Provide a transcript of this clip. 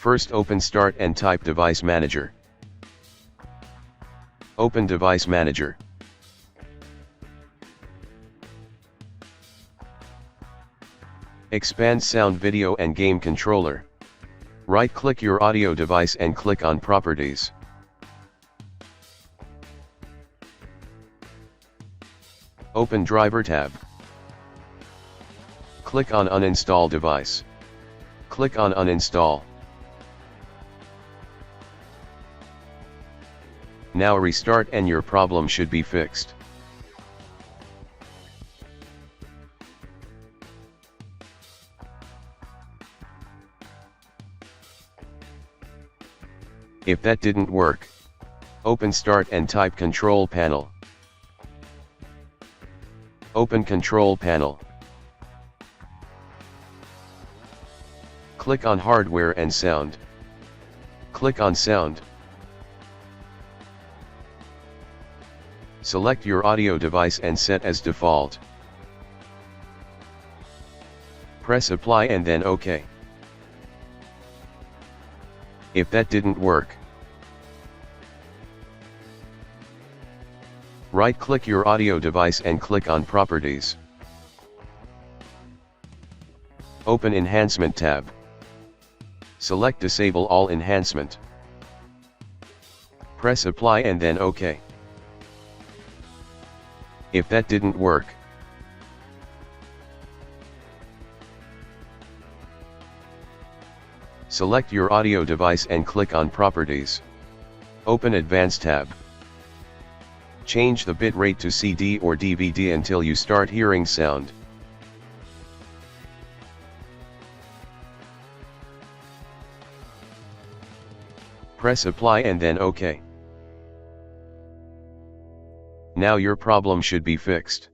First open Start and type Device Manager. Open Device Manager. Expand Sound, Video and Game Controller. Right-click your audio device and click on Properties. Open Driver tab. Click on Uninstall Device. Click on Uninstall. Now restart and your problem should be fixed. If that didn't work, open Start and type Control Panel. Open Control Panel. Click on Hardware and Sound. Click on Sound. Select your audio device and set as default. Press Apply and then OK. If that didn't work, right-click your audio device and click on Properties. Open Enhancement tab. Select Disable All Enhancement. Press Apply and then OK. If that didn't work, select your audio device and click on Properties. Open Advanced tab. Change the bit rate to CD or DVD until you start hearing sound. Press Apply and then OK. Now your problem should be fixed.